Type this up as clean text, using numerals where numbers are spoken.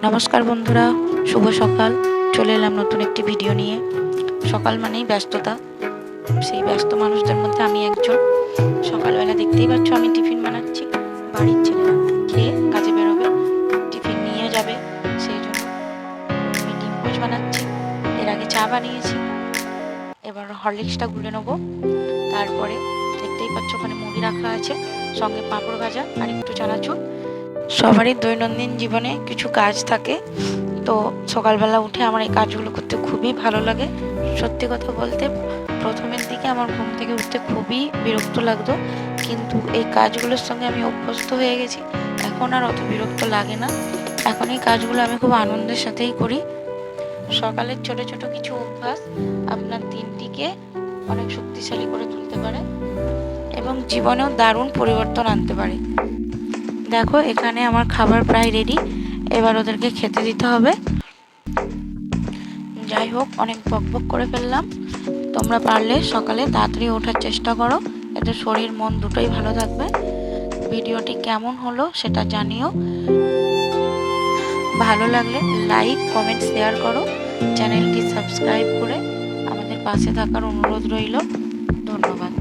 নমস্কার বন্ধুরা, শুভ সকাল। চলে এলাম নতুন একটি ভিডিও নিয়ে। সকাল মানেই ব্যস্ততা, সেই ব্যস্ত মানুষদের মধ্যে আমি একজন। সকালবেলা দেখতেই পাচ্ছ আমি টিফিন বানাচ্ছি। বাড়ির ছেলেরা খেয়ে কাজে বেরোবে, টিফিন নিয়ে যাবে, সেই জন্য আমি ডিম পোচ বানাচ্ছি। এর আগে চা বানিয়েছি, এবার হরলিক্সটা গুলে নেবো। তারপরে দেখতেই পাচ্ছ ওখানে মুড়ি রাখা আছে, সঙ্গে পাঁপড় ভাজা আর একটু চানাচুর। সবারই দৈনন্দিন জীবনে কিছু কাজ থাকে, তো সকালবেলা উঠে আমার এই কাজগুলো করতে খুবই ভালো লাগে। সত্যি কথা বলতে প্রথমের দিকে আমার ঘুম থেকে উঠতে খুবই বিরক্ত লাগতো, কিন্তু এই কাজগুলোর সঙ্গে আমি অভ্যস্ত হয়ে গেছি। এখন আর অত বিরক্ত লাগে না, এখন এই কাজগুলো আমি খুব আনন্দের সাথেই করি। সকালের ছোট ছোট কিছু অভ্যাস আপনার দিনটিকে অনেক শক্তিশালী করে তুলতে পারে এবং জীবনেও দারুণ পরিবর্তন আনতে পারে। দেখো এখানে আমার খাবার প্রায় রেডি, এবার ওদেরকে খেতে দিতে হবে। যাই হোক, অনেক বকবক করে ফেললাম। তোমরা পারলে সকালে তাড়াতাড়ি ওঠার চেষ্টা করো, এতে শরীর মন দুটোই ভালো থাকবে। ভিডিওটি কেমন হলো সেটা জানিও। ভালো লাগলে লাইক কমেন্ট শেয়ার করো, চ্যানেলটি সাবস্ক্রাইব করে আমাদের পাশে থাকার অনুরোধ রইল। ধন্যবাদ।